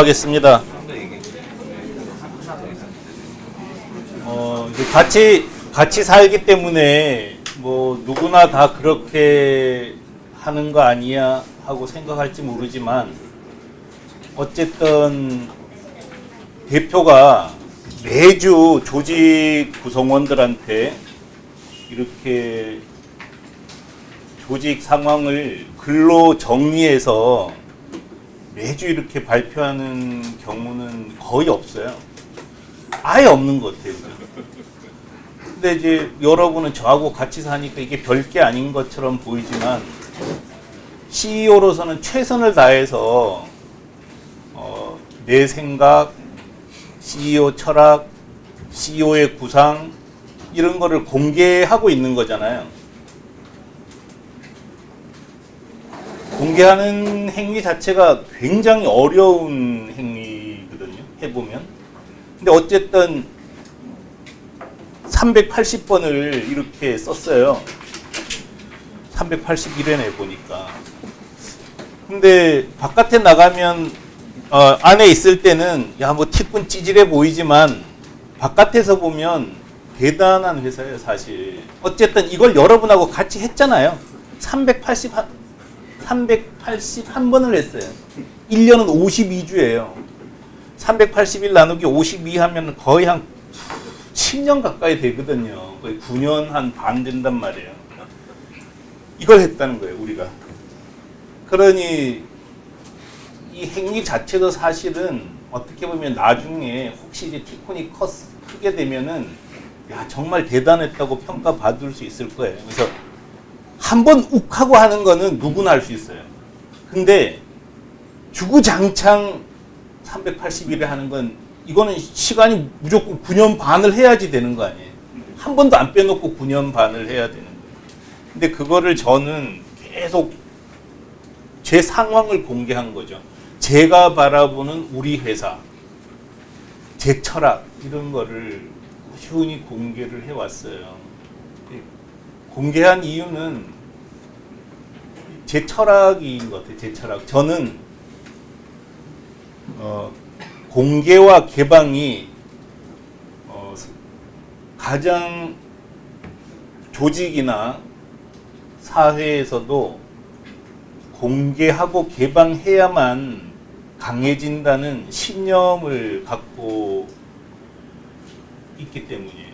인사하겠습니다. 이제 같이 살기 때문에 뭐 누구나 다 그렇게 하는 거 아니야 하고 생각할지 모르지만 어쨌든 대표가 매주 조직 구성원들한테 이렇게 조직 상황을 글로 정리해서 매주 이렇게 발표하는 경우는 거의 없어요. 아예 없는 것 같아요. 근데 이제 여러분은 저하고 같이 사니까 이게 별게 아닌 것처럼 보이지만 CEO로서는 최선을 다해서 내 생각, CEO 철학, CEO의 구상 이런 거를 공개하고 있는 거잖아요. 공개하는 행위 자체가 굉장히 어려운 행위거든요. 해보면. 근데 어쨌든 380번을 이렇게 썼어요. 381회네 보니까. 근데 바깥에 나가면 안에 있을 때는 야 뭐 티꾼 찌질해 보이지만 바깥에서 보면 대단한 회사예요, 사실. 어쨌든 이걸 여러분하고 같이 했잖아요. 381번을 했어요. 1년은 52주예요. 381 나누기 52 하면 거의 한 10년 가까이 되거든요. 거의 9년 한 반 된단 말이에요. 이걸 했다는 거예요, 우리가. 그러니 이 행위 자체도 사실은 어떻게 보면 나중에 혹시 이제 티콘이 크게 되면은 야 정말 대단했다고 평가받을 수 있을 거예요. 그래서 한번 욱하고 하는 거는 누구나 할 수 있어요. 근데 주구장창 381회 하는 건 이거는 시간이 무조건 9년 반을 해야지 되는 거 아니에요. 한 번도 안 빼놓고 9년 반을 해야 되는 거예요. 근데 그거를 저는 계속 제 상황을 공개한 거죠. 제가 바라보는 우리 회사, 제 철학 이런 거를 꾸준히 공개를 해왔어요. 공개한 이유는 제 철학인 것 같아요. 제 철학. 저는 공개와 개방이 가장 조직이나 사회에서도 공개하고 개방해야만 강해진다는 신념을 갖고 있기 때문이에요.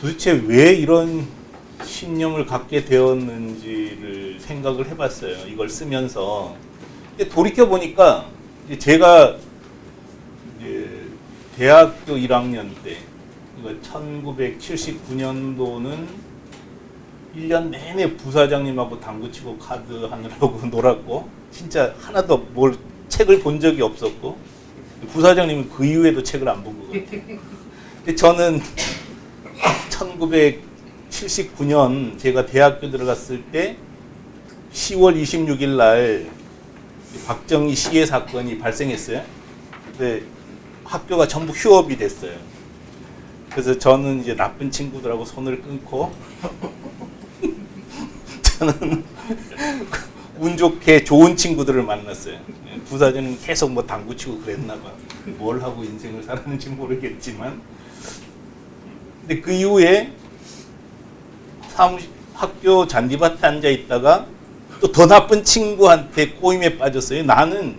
도대체 왜 이런 신념을 갖게 되었는지를 생각을 해봤어요. 이걸 쓰면서. 근데 돌이켜보니까 제가 이제 대학교 1학년 때, 1979년도는 1년 내내 부사장님하고 당구치고 카드 하느라고 놀았고, 진짜 하나도 뭘 책을 본 적이 없었고, 부사장님은 그 이후에도 책을 안 본 거거든요. 근데 저는 1979년 제가 대학교 들어갔을 때 10월 26일 날 박정희 시해 사건이 발생했어요. 근데 학교가 전부 휴업이 됐어요. 그래서 저는 이제 나쁜 친구들하고 손을 끊고 저는 운 좋게 좋은 친구들을 만났어요. 부사장은 계속 뭐 당구 치고 그랬나 봐. 뭘 하고 인생을 살았는지 모르겠지만. 근데 그 이후에 학교 잔디밭에 앉아 있다가 또 더 나쁜 친구한테 꼬임에 빠졌어요. 나는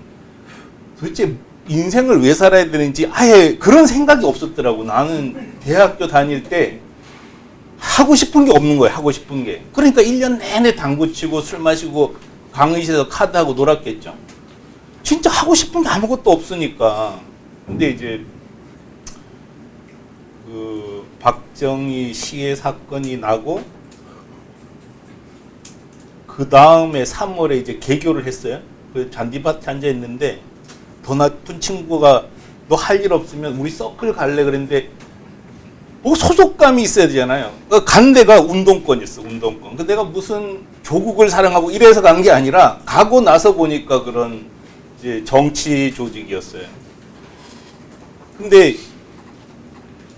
도대체 인생을 왜 살아야 되는지 아예 그런 생각이 없었더라고. 나는 대학교 다닐 때 하고 싶은 게 없는 거예요. 하고 싶은 게. 그러니까 1년 내내 당구 치고 술 마시고 강의실에서 카드하고 놀았겠죠. 진짜 하고 싶은 게 아무것도 없으니까. 근데 이제 그 박정희 시해 사건이 나고 그 다음에 3월에 이제 개교를 했어요. 그 잔디밭에 앉아 있는데 더 나쁜 친구가 너 할 일 없으면 우리 서클 갈래 그랬는데 뭐 소속감이 있어야 되잖아요. 간 데가 운동권이었어, 운동권. 그 내가 무슨 조국을 사랑하고 이래서 간 게 아니라 가고 나서 보니까 그런 이제 정치 조직이었어요. 근데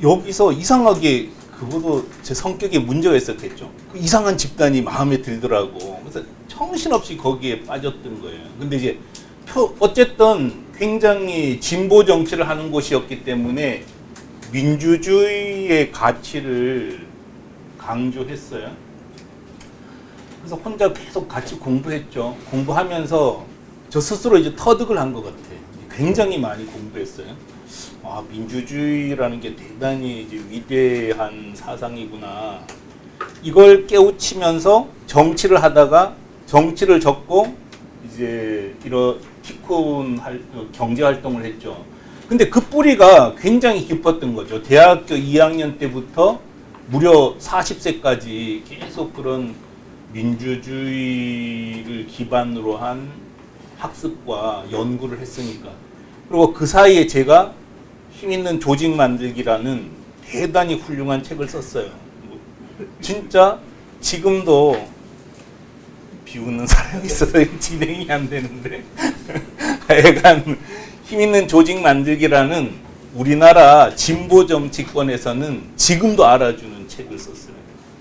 여기서 이상하게 그것도 제 성격에 문제가 있었겠죠. 그 이상한 집단이 마음에 들더라고. 그래서 정신없이 거기에 빠졌던 거예요. 근데 이제 어쨌든 굉장히 진보 정치를 하는 곳이었기 때문에 민주주의의 가치를 강조했어요. 그래서 혼자 계속 같이 공부했죠. 공부하면서 저 스스로 이제 터득을 한 것 같아요. 굉장히 많이 공부했어요. 아, 민주주의라는 게 대단히 이제 위대한 사상이구나. 이걸 깨우치면서 정치를 하다가 정치를 접고 이제 이런 티쿤 경제 활동을 했죠. 근데 그 뿌리가 굉장히 깊었던 거죠. 대학교 2학년 때부터 무려 40세까지 계속 그런 민주주의를 기반으로 한 학습과 연구를 했으니까. 그리고 그 사이에 제가 힘 있는 조직 만들기라는 대단히 훌륭한 책을 썼어요. 진짜 지금도 비웃는 사람이 있어서 진행이 안 되는데 하여간 힘 있는 조직 만들기라는 우리나라 진보 정치권에서는 지금도 알아주는 책을 썼어요.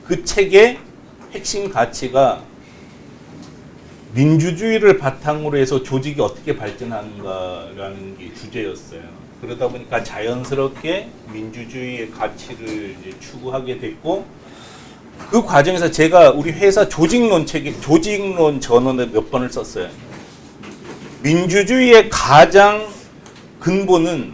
그 책의 핵심 가치가 민주주의를 바탕으로 해서 조직이 어떻게 발전하는가라는 게 주제였어요. 그러다 보니까 자연스럽게 민주주의의 가치를 이제 추구하게 됐고, 그 과정에서 제가 우리 회사 조직론 전원을 몇 번을 썼어요. 민주주의의 가장 근본은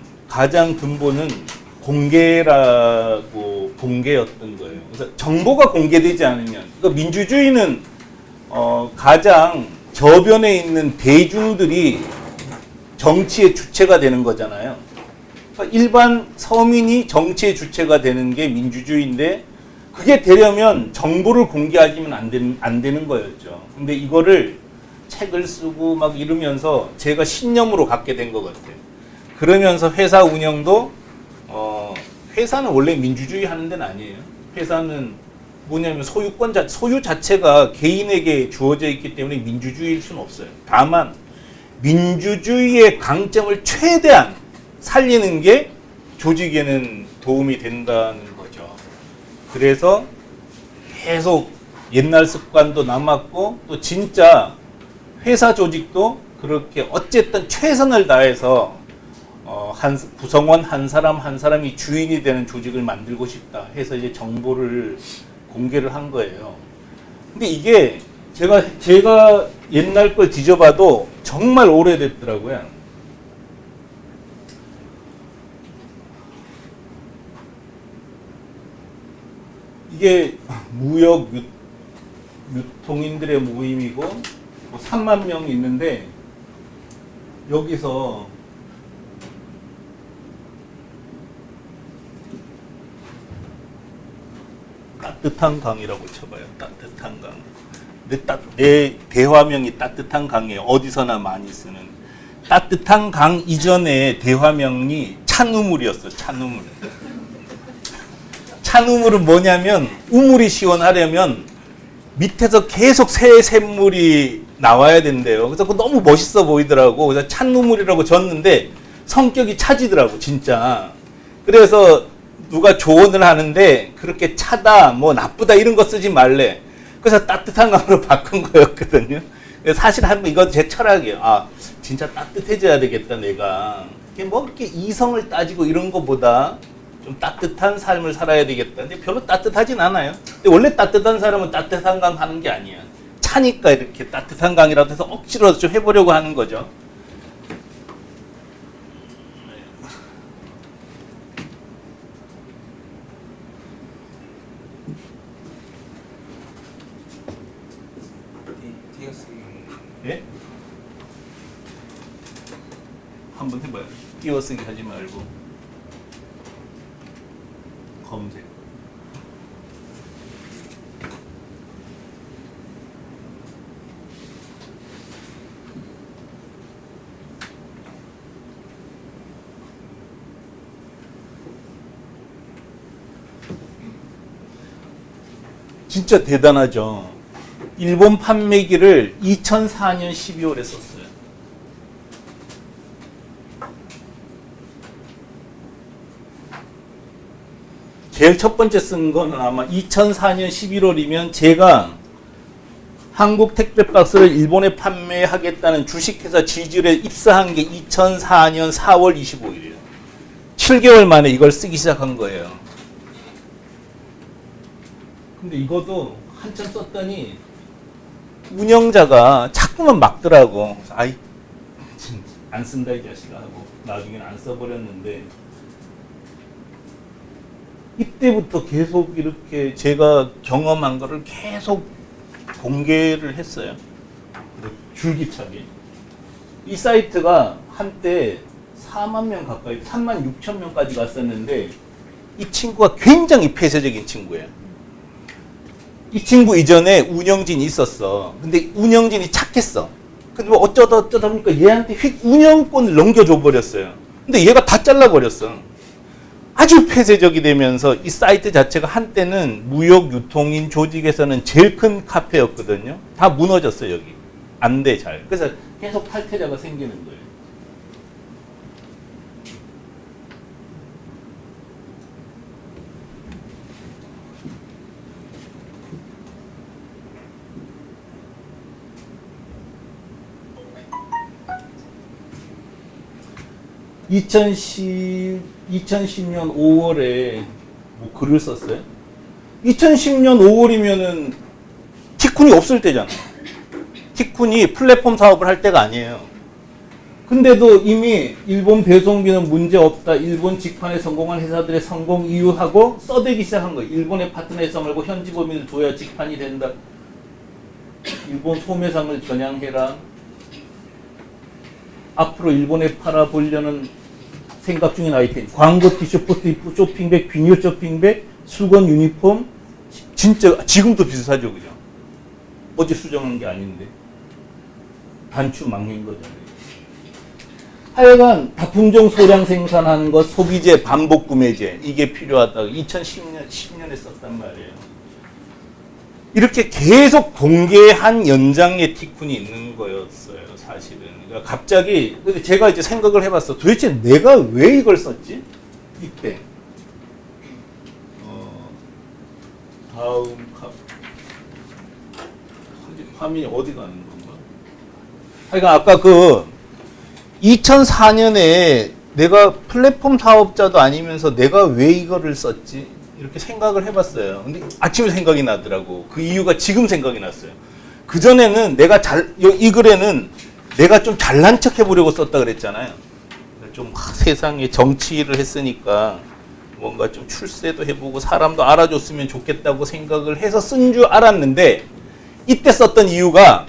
공개였던 거예요. 그래서 정보가 공개되지 않으면, 그러니까 민주주의는 가장 저변에 있는 대중들이 정치의 주체가 되는 거잖아요. 그러니까 일반 서민이 정치의 주체가 되는 게 민주주의인데, 그게 되려면 정보를 공개하지면 안 되는 거였죠. 근데 이거를 책을 쓰고 막 이러면서 제가 신념으로 갖게 된 것 같아요. 그러면서 회사 운영도 회사는 원래 민주주의 하는 데는 아니에요. 회사는 뭐냐면 소유 자체가 개인에게 주어져 있기 때문에 민주주의일 수는 없어요. 다만 민주주의의 강점을 최대한 살리는 게 조직에는 도움이 된다는 거죠. 그래서 계속 옛날 습관도 남았고, 또 진짜 회사 조직도 그렇게 어쨌든 최선을 다해서 구성원 한 사람이 주인이 되는 조직을 만들고 싶다 해서 이제 정보를 공개를 한 거예요. 근데 이게 제가 옛날 걸 뒤져봐도 정말 오래됐더라고요. 이게 무역 유통인들의 모임이고 3만 명이 있는데, 여기서 따뜻한 강이라고 쳐봐요. 따뜻한 강. 내 대화명이 따뜻한 강이에요. 어디서나 많이 쓰는. 따뜻한 강 이전에 대화명이 찬우물이었어. 찬우물. 찬우물은 뭐냐면, 우물이 시원하려면 밑에서 계속 샘물이 나와야 된대요. 그래서 그거 너무 멋있어 보이더라고. 그래서 찬우물이라고 졌는데 성격이 차지더라고, 진짜. 그래서 누가 조언을 하는데 그렇게 차다, 뭐 나쁘다 이런 거 쓰지 말래. 그래서 따뜻한 강으로 바꾼 거였거든요. 사실 이건 제 철학이에요. 아, 진짜 따뜻해져야 되겠다, 내가. 뭐 이렇게 이성을 따지고 이런 거보다 좀 따뜻한 삶을 살아야 되겠다. 근데 별로 따뜻하진 않아요. 근데 원래 따뜻한 사람은 따뜻한 강 하는 게 아니야. 차니까 이렇게 따뜻한 강이라도 해서 억지로 좀 해보려고 하는 거죠. 예? 한번 해봐요. 띄어쓰기 하지 말고 검색. 진짜 대단하죠. 일본 판매기를 2004년 12월에 썼어요. 제일 첫 번째 쓴 거는 아마 2004년 11월이면 제가 한국 택배박스를 일본에 판매하겠다는 주식회사 지질에 입사한 게 2004년 4월 25일이에요. 7개월 만에 이걸 쓰기 시작한 거예요. 근데 이것도 한참 썼더니 운영자가 자꾸만 막더라고. 아이, 안 쓴다 이 자식아 하고 나중에는 안 써버렸는데, 이때부터 계속 이렇게 제가 경험한 거를 계속 공개를 했어요. 줄기차게. 이 사이트가 한때 4만 명 가까이, 3만 6천 명까지 갔었는데, 이 친구가 굉장히 폐쇄적인 친구예요. 이 친구 이전에 운영진이 있었어. 근데 운영진이 착했어. 근데 뭐 어쩌다 보니까 얘한테 휙 운영권을 넘겨줘 버렸어요. 근데 얘가 다 잘라버렸어. 아주 폐쇄적이 되면서 이 사이트 자체가 한때는 무역 유통인 조직에서는 제일 큰 카페였거든요. 다 무너졌어요, 여기. 안 돼, 잘. 그래서 계속 탈퇴자가 생기는 거예요. (2010년 5월에) 뭐 글을 썼어요. 2010년 5월이면은 티쿤이 없을 때잖아. 티쿤이 플랫폼 사업을 할 때가 아니에요. 근데도 이미 일본 배송비는 문제 없다, 일본 직판에 성공한 회사들의 성공 이유하고 써대기 시작한 거예요. 일본의 파트너에서 말고 현지 범위를 둬야 직판이 된다. 일본 소매상을 겨냥해라. 앞으로 일본에 팔아보려는 생각 중인 아이템. 광고 티셔츠, 쇼핑백, 비닐 쇼핑백, 수건 유니폼. 진짜 지금도 비슷하죠, 그죠? 어제 수정한 게 아닌데. 단추 망인 거잖아요. 하여간 다품종 소량 생산하는 것, 소비재 반복 구매재, 이게 필요하다고 10년에 썼단 말이에요. 이렇게 계속 공개한 연장의 티쿤이 있는 거였어요, 사실은. 그러니까 갑자기, 근데 제가 이제 생각을 해봤어. 도대체 내가 왜 이걸 썼지? 이때. 다음 화면이 어디 가는 건가? 하여간 아까 그 2004년에 내가 플랫폼 사업자도 아니면서 내가 왜 이거를 썼지? 이렇게 생각을 해봤어요. 근데 아침에 생각이 나더라고. 그 이유가 지금 생각이 났어요. 그전에는 이 글에는 내가 좀 잘난 척 해보려고 썼다 그랬잖아요. 좀 세상에 정치를 했으니까 뭔가 좀 출세도 해보고 사람도 알아줬으면 좋겠다고 생각을 해서 쓴 줄 알았는데, 이때 썼던 이유가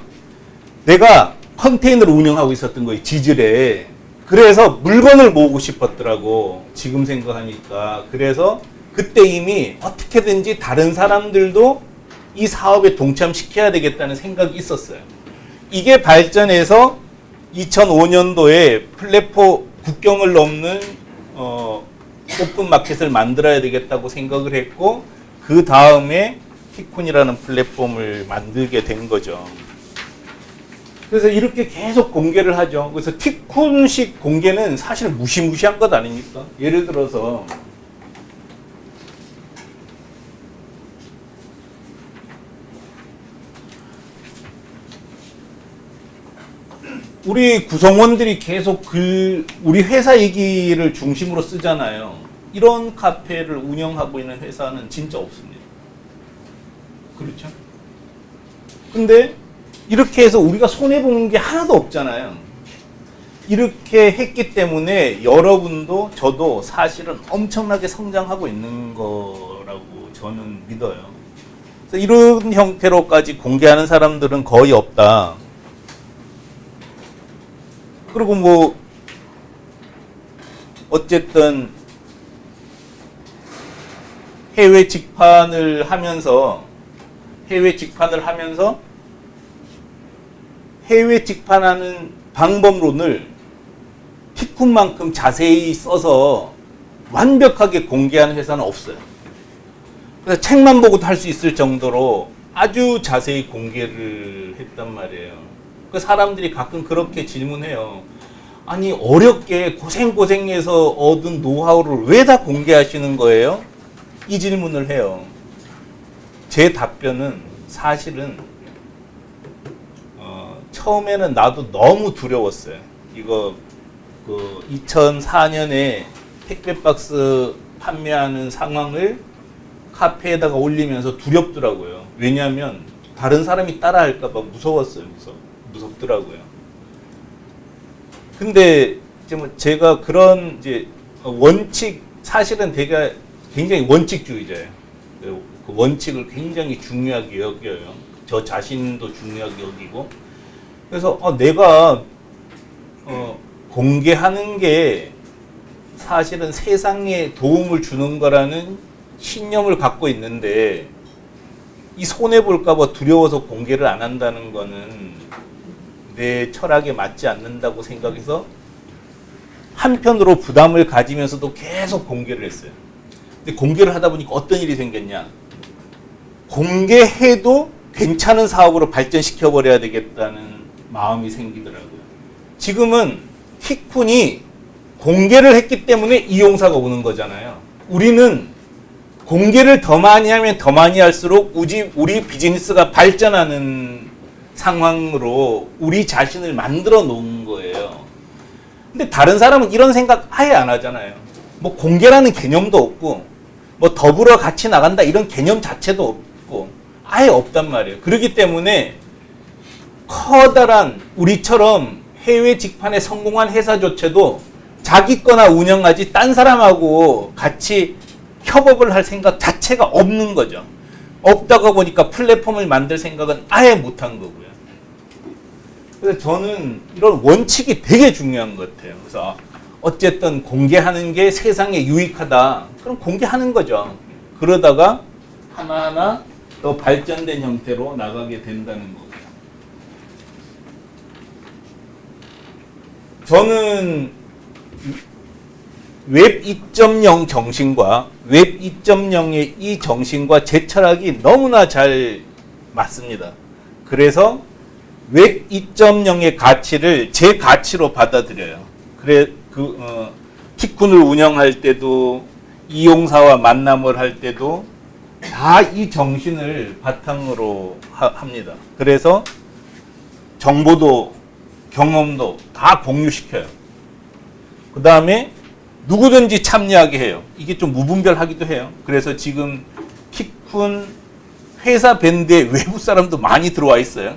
내가 컨테이너를 운영하고 있었던 거예요, 지질에. 그래서 물건을 모으고 싶었더라고, 지금 생각하니까. 그래서 그때 이미 어떻게든지 다른 사람들도 이 사업에 동참시켜야 되겠다는 생각이 있었어요. 이게 발전해서 2005년도에 플랫폼 국경을 넘는 오픈 마켓을 만들어야 되겠다고 생각을 했고, 그 다음에 티쿤이라는 플랫폼을 만들게 된 거죠. 그래서 이렇게 계속 공개를 하죠. 그래서 티쿤식 공개는 사실 무시무시한 것 아닙니까? 예를 들어서 우리 구성원들이 계속 우리 회사 얘기를 중심으로 쓰잖아요. 이런 카페를 운영하고 있는 회사는 진짜 없습니다. 그렇죠? 근데 이렇게 해서 우리가 손해보는 게 하나도 없잖아요. 이렇게 했기 때문에 여러분도 저도 사실은 엄청나게 성장하고 있는 거라고 저는 믿어요. 그래서 이런 형태로까지 공개하는 사람들은 거의 없다. 그리고 뭐 어쨌든 해외 직판을 하면서 해외 직판하는 방법론을 티쿤만큼 자세히 써서 완벽하게 공개하는 회사는 없어요. 그래서 책만 보고도 할 수 있을 정도로 아주 자세히 공개를 했단 말이에요. 그 사람들이 가끔 그렇게 질문해요. 아니, 어렵게 고생해서 얻은 노하우를 왜 다 공개하시는 거예요? 이 질문을 해요. 제 답변은 사실은 처음에는 나도 너무 두려웠어요. 이거 그 2004년에 택배 박스 판매하는 상황을 카페에다가 올리면서 두렵더라고요. 왜냐하면 다른 사람이 따라할까봐 무서웠어요. 무섭더라고요. 근데 이제 뭐 제가 그런 이제 원칙, 사실은 되게 굉장히 원칙주의자예요. 그 원칙을 굉장히 중요하게 여겨요. 저 자신도 중요하게 여기고. 그래서 내가 공개하는 게 사실은 세상에 도움을 주는 거라는 신념을 갖고 있는데, 이 손해볼까봐 두려워서 공개를 안 한다는 거는 내 철학에 맞지 않는다고 생각해서 한편으로 부담을 가지면서도 계속 공개를 했어요. 근데 공개를 하다 보니까 어떤 일이 생겼냐. 공개해도 괜찮은 사업으로 발전시켜버려야 되겠다는 마음이 생기더라고요. 지금은 티쿤이 공개를 했기 때문에 이용사가 오는 거잖아요. 우리는 공개를 더 많이 하면 더 많이 할수록 우리 비즈니스가 발전하는 상황으로 우리 자신을 만들어 놓은 거예요. 근데 다른 사람은 이런 생각 아예 안 하잖아요. 뭐 공개라는 개념도 없고, 뭐 더불어 같이 나간다 이런 개념 자체도 없고, 아예 없단 말이에요. 그렇기 때문에 커다란 우리처럼 해외 직판에 성공한 회사조차도 자기 거나 운영하지 딴 사람하고 같이 협업을 할 생각 자체가 없는 거죠. 없다가 보니까 플랫폼을 만들 생각은 아예 못한 거고요. 그래서 저는 이런 원칙이 되게 중요한 것 같아요. 그래서 어쨌든 공개하는 게 세상에 유익하다. 그럼 공개하는 거죠. 그러다가 하나하나 더 발전된 형태로 나가게 된다는 거고요. 저는 웹 2.0 정신과 웹 2.0의 이 정신과 제 철학이 너무나 잘 맞습니다. 그래서 웹 2.0의 가치를 제 가치로 받아들여요. 그래 티쿤을 운영할 때도 이용사와 만남을 할 때도 다 이 정신을 바탕으로 합니다. 그래서 정보도 경험도 다 공유시켜요. 그 다음에 누구든지 참여하게 해요. 이게 좀 무분별하기도 해요. 그래서 지금 티쿤 회사 밴드에 외부 사람도 많이 들어와 있어요.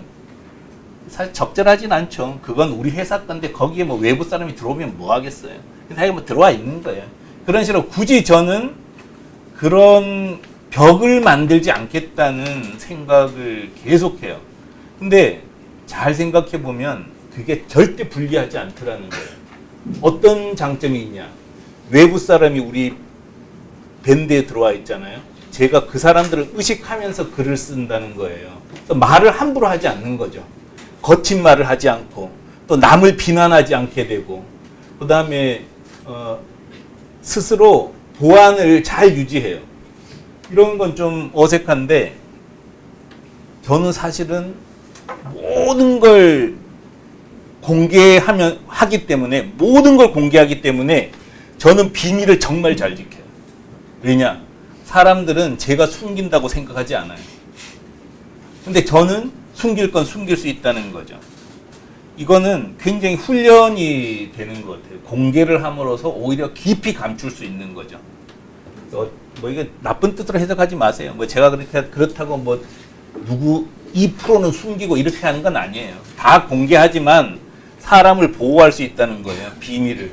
사실 적절하진 않죠. 그건 우리 회사 건데 거기에 뭐 외부 사람이 들어오면 뭐 하겠어요. 근데 뭐 들어와 있는 거예요. 그런 식으로 굳이 저는 그런 벽을 만들지 않겠다는 생각을 계속해요. 근데 잘 생각해 보면 그게 절대 불리하지 않더라는 거예요. 어떤 장점이 있냐. 외부 사람이 우리 밴드에 들어와 있잖아요. 제가 그 사람들을 의식하면서 글을 쓴다는 거예요. 말을 함부로 하지 않는 거죠. 거친 말을 하지 않고 또 남을 비난하지 않게 되고, 그 다음에 스스로 보안을 잘 유지해요. 이런 건 좀 어색한데, 저는 사실은 모든 걸 하기 때문에, 모든 걸 공개하기 때문에 저는 비밀을 정말 잘 지켜요. 왜냐? 사람들은 제가 숨긴다고 생각하지 않아요. 근데 저는 숨길 건 숨길 수 있다는 거죠. 이거는 굉장히 훈련이 되는 것 같아요. 공개를 함으로써 오히려 깊이 감출 수 있는 거죠. 뭐 이게 나쁜 뜻으로 해석하지 마세요. 뭐 제가 그렇다고 뭐 누구 2%는 숨기고 이렇게 하는 건 아니에요. 다 공개하지만 사람을 보호할 수 있다는 거예요. 비밀을.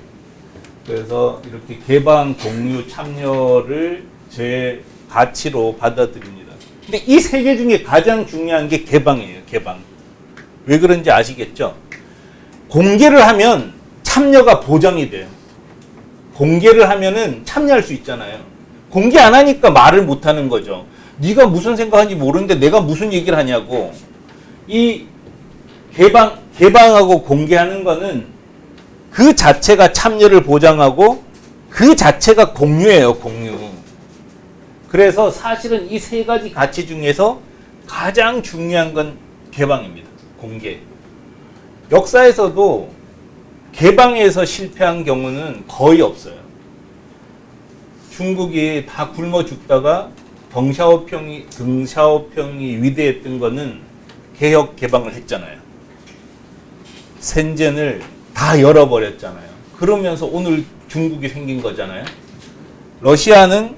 그래서 이렇게 개방, 공유, 참여를 제 가치로 받아들입니다. 근데 이 세 개 중에 가장 중요한 게 개방이에요. 개방. 왜 그런지 아시겠죠? 공개를 하면 참여가 보장이 돼요. 공개를 하면은 참여할 수 있잖아요. 공개 안 하니까 말을 못 하는 거죠. 네가 무슨 생각하는지 모르는데 내가 무슨 얘기를 하냐고. 이 개방하고 공개하는 거는 그 자체가 참여를 보장하고 그 자체가 공유예요, 공유. 그래서 사실은 이 세 가지 가치 중에서 가장 중요한 건 개방입니다. 공개. 역사에서도 개방에서 실패한 경우는 거의 없어요. 중국이 다 굶어 죽다가 덩샤오평이 위대했던 거는 개혁 개방을 했잖아요. 센젠을 다 열어버렸잖아요. 그러면서 오늘 중국이 생긴 거잖아요. 러시아는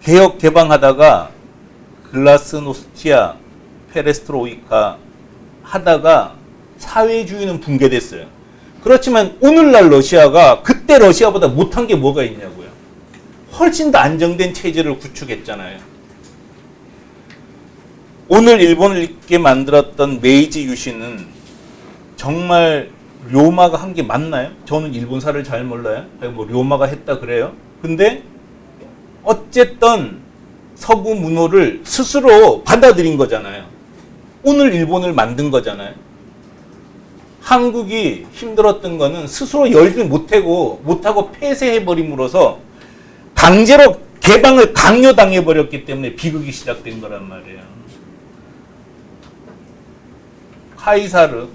개혁 개방하다가 글라스노스티아, 페레스트로이카 하다가 사회주의는 붕괴됐어요. 그렇지만 오늘날 러시아가 그때 러시아보다 못한 게 뭐가 있냐고요. 훨씬 더 안정된 체제를 구축했잖아요. 오늘 일본을 있게 만들었던 메이지 유신은 정말 료마가 한 게 맞나요? 저는 일본사를 잘 몰라요. 뭐 료마가 했다 그래요. 근데 어쨌든 서구 문호를 스스로 받아들인 거잖아요. 오늘 일본을 만든 거잖아요. 한국이 힘들었던 거는 스스로 열지 못하고 폐쇄해버림으로써 강제로 개방을 강요당해버렸기 때문에 비극이 시작된 거란 말이에요. 카이사르,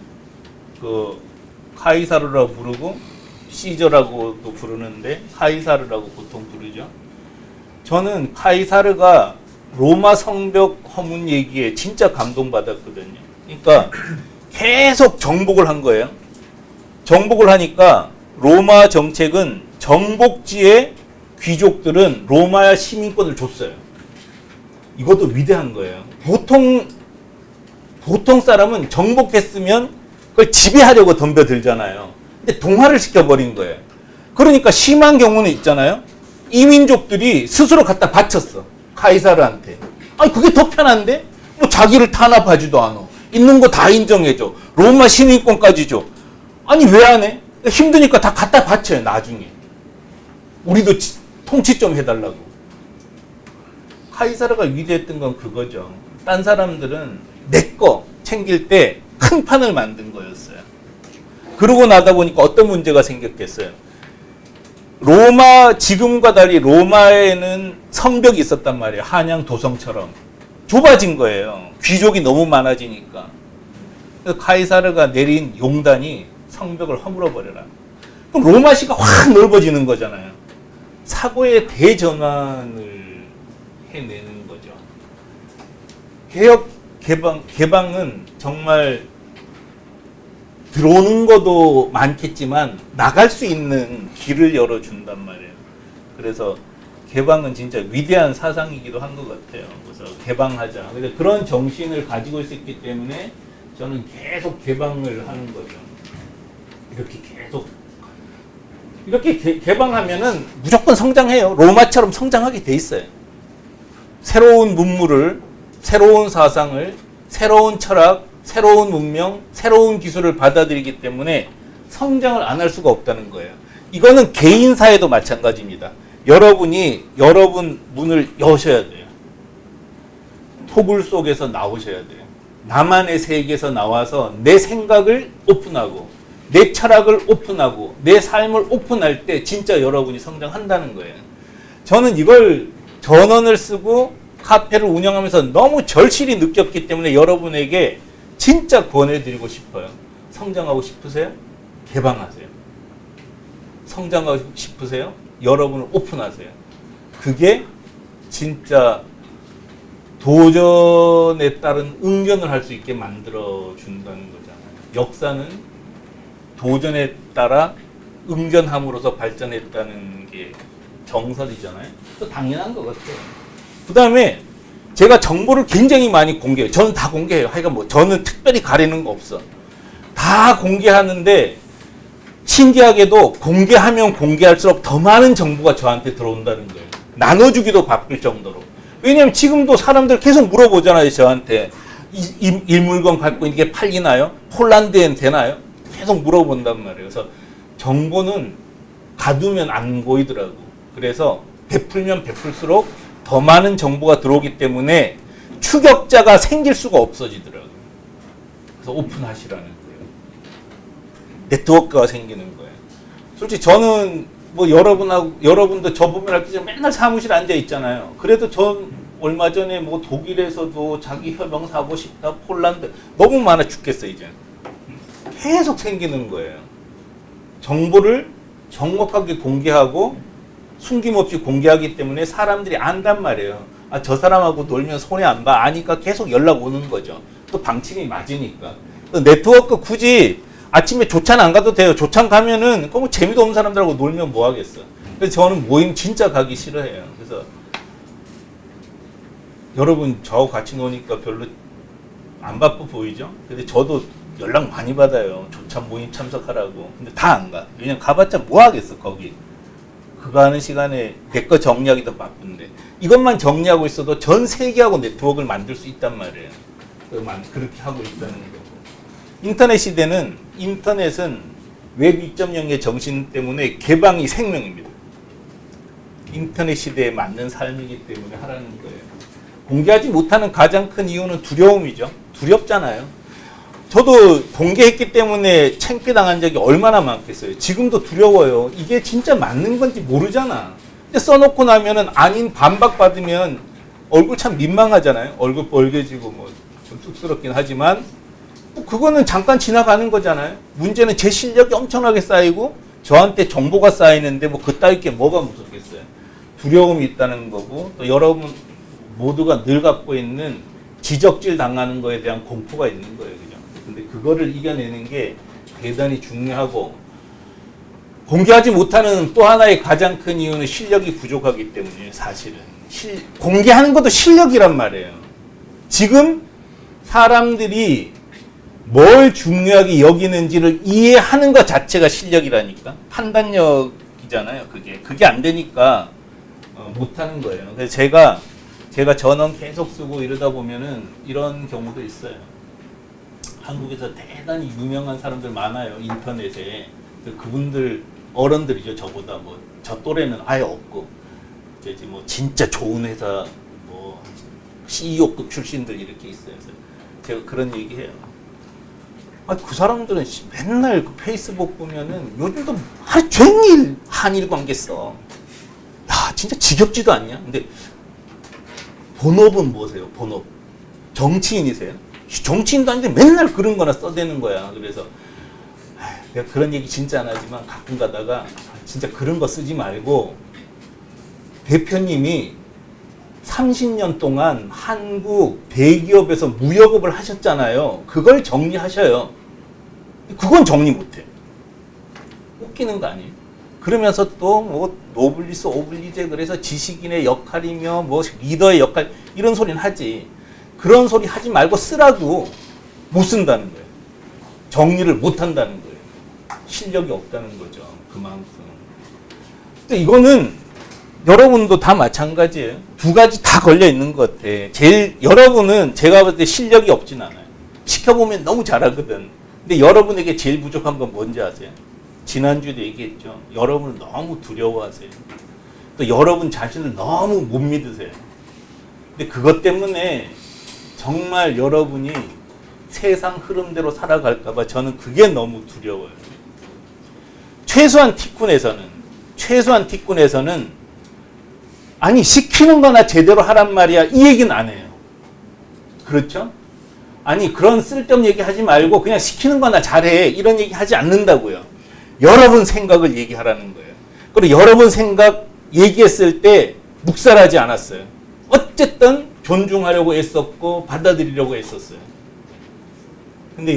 카이사르라고 부르고 시저라고도 부르는데 카이사르라고 보통 부르죠. 저는 카이사르가 로마 성벽 허문 얘기에 진짜 감동받았거든요. 그러니까 계속 정복을 한 거예요. 정복을 하니까 로마 정책은 정복지의 귀족들은 로마 시민권을 줬어요. 이것도 위대한 거예요. 보통 사람은 정복했으면 그걸 지배하려고 덤벼들잖아요. 근데 동화를 시켜버린 거예요. 그러니까 심한 경우는 있잖아요. 이민족들이 스스로 갖다 바쳤어. 카이사르한테. 아니 그게 더 편한데? 뭐 자기를 탄압하지도 않아. 있는 거 다 인정해줘. 로마 시민권까지 줘. 아니 왜 안 해? 힘드니까 다 갖다 바쳐요 나중에. 우리도 통치 좀 해달라고. 카이사르가 위대했던 건 그거죠. 딴 사람들은 내 거 챙길 때 큰 판을 만든 거였어요. 그러고 나다 보니까 어떤 문제가 생겼겠어요. 로마, 지금과 달리 로마에는 성벽이 있었단 말이에요. 한양 도성처럼. 좁아진 거예요. 귀족이 너무 많아지니까. 그래서 카이사르가 내린 용단이 성벽을 허물어버려라. 그럼 로마시가 확 넓어지는 거잖아요. 사고의 대전환을 해내는 거죠. 개방은 정말 들어오는 것도 많겠지만 나갈 수 있는 길을 열어준단 말이에요. 그래서 개방은 진짜 위대한 사상이기도 한 것 같아요. 그래서 개방하자. 근데 그런 정신을 가지고 있었기 때문에 저는 계속 개방을 하는 거죠. 이렇게 개방하면은 무조건 성장해요. 로마처럼 성장하게 돼 있어요. 새로운 문물을, 새로운 사상을, 새로운 철학, 새로운 문명, 새로운 기술을 받아들이기 때문에 성장을 안 할 수가 없다는 거예요. 이거는 개인사에도 마찬가지입니다. 여러분이 여러분 문을 여셔야 돼요. 토굴 속에서 나오셔야 돼요. 나만의 세계에서 나와서 내 생각을 오픈하고 내 철학을 오픈하고 내 삶을 오픈할 때 진짜 여러분이 성장한다는 거예요. 저는 이걸 전원을 쓰고 카페를 운영하면서 너무 절실히 느꼈기 때문에 여러분에게 진짜 권해드리고 싶어요. 성장하고 싶으세요? 개방하세요. 성장하고 싶으세요? 여러분을 오픈하세요. 그게 진짜 도전에 따른 응변을 할 수 있게 만들어준다는 거잖아요. 역사는 도전에 따라 응전함으로써 발전했다는 게 정설이잖아요. 또 당연한 것 같아요. 그 다음에 제가 정보를 굉장히 많이 공개해요. 저는 다 공개해요. 하여간 뭐 저는 특별히 가리는 거 없어. 다 공개하는데 신기하게도 공개하면 공개할수록 더 많은 정보가 저한테 들어온다는 거예요. 나눠주기도 바쁠 정도로. 왜냐면 지금도 사람들 계속 물어보잖아요. 저한테 이 물건 갖고 있는 게 팔리나요? 폴란드엔 되나요? 계속 물어본단 말이에요. 그래서 정보는 가두면 안 보이더라고. 그래서 베풀면 베풀수록 더 많은 정보가 들어오기 때문에 추격자가 생길 수가 없어지더라고요. 그래서 오픈하시라는 거예요. 네트워크가 생기는 거예요. 솔직히 저는 뭐 여러분도 저 보면 알겠지만 맨날 사무실 앉아 있잖아요. 그래도 전 얼마 전에 뭐 독일에서도 자기 협영 사고 싶다, 폴란드 너무 많아 죽겠어요. 이제 계속 생기는 거예요. 정보를 정확하게 공개하고 숨김없이 공개하기 때문에 사람들이 안단 말이에요. 아, 저 사람하고 놀면 손해 안 봐. 아니까 계속 연락 오는 거죠. 또 방침이 맞으니까. 또 네트워크 굳이 아침에 조찬 안 가도 돼요. 조찬 가면은 뭐 재미도 없는 사람들하고 놀면 뭐 하겠어. 그래서 저는 모임 진짜 가기 싫어해요. 그래서 여러분 저하고 같이 노니까 별로 안 바빠 보이죠? 근데 저도 연락 많이 받아요. 조찬 모임 참석하라고. 근데 다 안 가. 왜냐면 가봤자 뭐 하겠어, 거기. 그거 하는 시간에 내 거 정리하기 더 바쁜데. 이것만 정리하고 있어도 전 세계하고 네트워크를 만들 수 있단 말이에요. 그렇게 하고 있다는 거고. 인터넷 시대는, 인터넷은 웹 2.0의 정신 때문에 개방이 생명입니다. 인터넷 시대에 맞는 삶이기 때문에 하라는 거예요. 공개하지 못하는 가장 큰 이유는 두려움이죠. 두렵잖아요. 저도 공개했기 때문에 창피당한 적이 얼마나 많겠어요. 지금도 두려워요. 이게 진짜 맞는 건지 모르잖아. 근데 써놓고 나면은 아닌 반박받으면 얼굴 참 민망하잖아요. 얼굴 빨개지고 뭐 좀 쑥스럽긴 하지만 그거는 잠깐 지나가는 거잖아요. 문제는 제 실력이 엄청나게 쌓이고 저한테 정보가 쌓이는데 뭐 그따위 게 뭐가 무섭겠어요. 두려움이 있다는 거고 또 여러분 모두가 늘 갖고 있는 지적질 당하는 거에 대한 공포가 있는 거예요. 그죠? 근데 그거를 이겨내는 게 대단히 중요하고 공개하지 못하는 또 하나의 가장 큰 이유는 실력이 부족하기 때문이에요. 사실은. 공개하는 것도 실력이란 말이에요. 지금 사람들이 뭘 중요하게 여기는지를 이해하는 것 자체가 실력이라니까. 판단력이잖아요. 그게 안 되니까 못하는 거예요. 그래서 제가 전원 계속 쓰고 이러다 보면은 이런 경우도 있어요. 한국에서 대단히 유명한 사람들 많아요. 인터넷에. 그분들 어른들이죠. 저보다 뭐 저 또래는 아예 없고 이제 뭐 진짜 좋은 회사 뭐 CEO급 출신들 이렇게 있어요. 그래서 제가 그런 얘기해요. 그 사람들은 맨날 그 페이스북 보면은 요즘도 하루 종일 한일 관계 써. 야, 진짜 지겹지도 않냐? 근데 본업은 뭐세요? 본업. 정치인이세요? 정치인도 아닌데 맨날 그런 거나 써대는 거야. 그래서 내가 그런 얘기 진짜 안 하지만 가끔 가다가 진짜 그런 거 쓰지 말고 대표님이 30년 동안 한국 대기업에서 무역업을 하셨잖아요. 그걸 정리하셔요. 그건 정리 못해. 웃기는 거 아니에요? 그러면서 또 뭐 노블리스 오블리제 그래서 지식인의 역할이며 뭐 리더의 역할 이런 소리는 하지. 그런 소리 하지 말고 쓰라고 못 쓴다는 거예요. 정리를 못 한다는 거예요. 실력이 없다는 거죠. 그만큼. 근데 이거는 여러분도 다 마찬가지예요. 두 가지 다 걸려 있는 것 같아. 여러분은 제가 볼 때 실력이 없진 않아요. 시켜보면 너무 잘하거든. 근데 여러분에게 제일 부족한 건 뭔지 아세요? 지난주에도 얘기했죠. 여러분을 너무 두려워하세요. 또 여러분 자신을 너무 못 믿으세요. 근데 그것 때문에 정말 여러분이 세상 흐름대로 살아갈까봐 저는 그게 너무 두려워요. 최소한 티쿤에서는 아니 시키는 거나 제대로 하란 말이야 이 얘기는 안 해요. 그렇죠? 아니 그런 쓸데없는 얘기 하지 말고 그냥 시키는 거나 잘해 이런 얘기 하지 않는다고요. 여러분 생각을 얘기하라는 거예요. 그리고 여러분 생각 얘기했을 때 묵살하지 않았어요. 어쨌든 존중하려고 애썼고 받아들이려고 애썼어요. 근데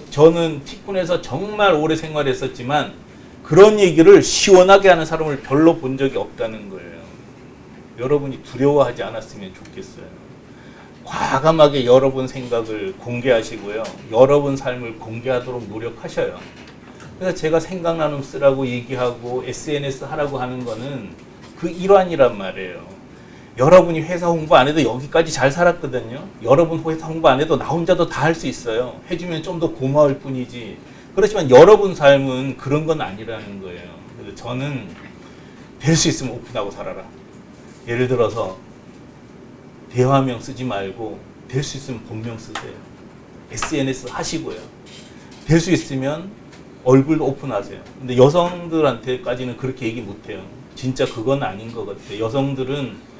저는 티쿤에서 정말 오래 생활했었지만 그런 얘기를 시원하게 하는 사람을 별로 본 적이 없다는 거예요. 여러분이 두려워하지 않았으면 좋겠어요. 과감하게 여러분 생각을 공개하시고요. 여러분 삶을 공개하도록 노력하셔요. 그래서 제가 생각나는 쓰라고 얘기하고 SNS 하라고 하는 거는 그 일환이란 말이에요. 여러분이 회사 홍보 안 해도 여기까지 잘 살았거든요. 여러분 회사 홍보 안 해도 나 혼자도 다 할 수 있어요. 해주면 좀 더 고마울 뿐이지. 그렇지만 여러분 삶은 그런 건 아니라는 거예요. 그래서 저는 될 수 있으면 오픈하고 살아라. 예를 들어서 대화명 쓰지 말고 될 수 있으면 본명 쓰세요. SNS 하시고요. 될 수 있으면 얼굴도 오픈하세요. 근데 여성들한테까지는 그렇게 얘기 못해요. 진짜 그건 아닌 것 같아요. 여성들은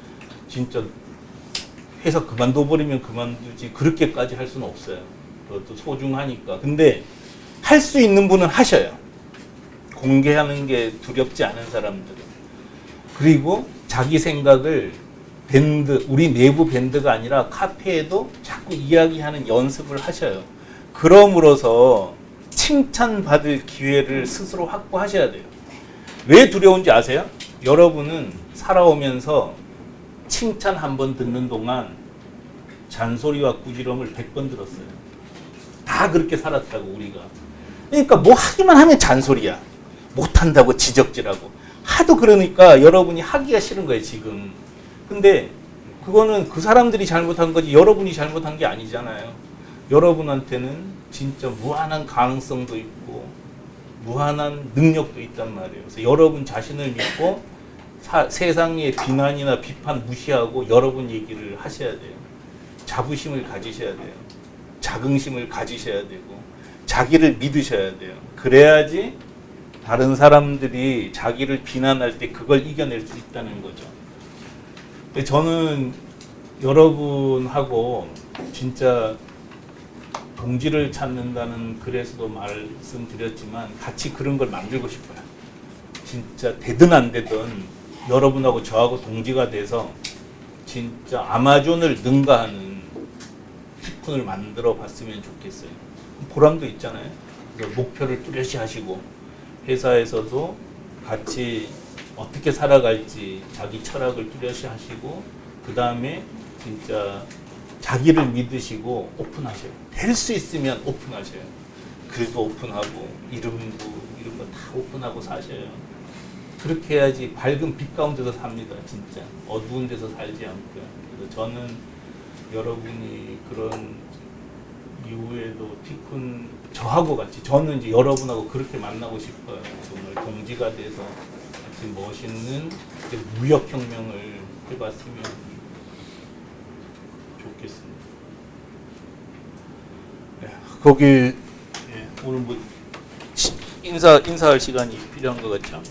진짜 회사 그만둬버리면 그만두지 그렇게까지 할 수는 없어요. 그것도 소중하니까. 근데 할 수 있는 분은 하셔요. 공개하는 게 두렵지 않은 사람들은. 그리고 자기 생각을 우리 내부 밴드가 아니라 카페에도 자꾸 이야기하는 연습을 하셔요. 그럼으로써 칭찬받을 기회를 스스로 확보하셔야 돼요. 왜 두려운지 아세요? 여러분은 살아오면서 칭찬 한 번 듣는 동안 잔소리와 꾸지람을 100번 들었어요. 다 그렇게 살았다고 우리가. 그러니까 뭐 하기만 하면 잔소리야. 못한다고 지적질하고. 하도 그러니까 여러분이 하기가 싫은 거예요 지금. 근데 그거는 그 사람들이 잘못한 거지 여러분이 잘못한 게 아니잖아요. 여러분한테는 진짜 무한한 가능성도 있고 무한한 능력도 있단 말이에요. 그래서 여러분 자신을 믿고 세상의 비난이나 비판 무시하고 여러분 얘기를 하셔야 돼요. 자부심을 가지셔야 돼요. 자긍심을 가지셔야 되고 자기를 믿으셔야 돼요. 그래야지 다른 사람들이 자기를 비난할 때 그걸 이겨낼 수 있다는 거죠. 저는 여러분하고 진짜 동지를 찾는다는 글에서도 말씀드렸지만 같이 그런 걸 만들고 싶어요. 진짜 되든 안 되든 여러분하고 저하고 동지가 돼서 진짜 아마존을 능가하는 티쿤을 만들어 봤으면 좋겠어요. 보람도 있잖아요. 그래서 목표를 뚜렷이 하시고 회사에서도 같이 어떻게 살아갈지 자기 철학을 뚜렷이 하시고 그 다음에 진짜 자기를 믿으시고 오픈하셔요. 될 수 있으면 오픈하셔요. 글도 오픈하고 이름도 이런 거 다 오픈하고 사셔요. 그렇게 해야지 밝은 빛 가운데서 삽니다. 진짜 어두운 데서 살지 않고요. 그래서 저는 여러분이 그런 이후에도 티쿤 저하고 같이 저는 이제 여러분하고 그렇게 만나고 싶어요. 정말 동지가 돼서 같이 멋있는 무역혁명을 해봤으면 좋겠습니다. 네, 거기 오늘 뭐 인사할 시간이 필요한 것 같죠?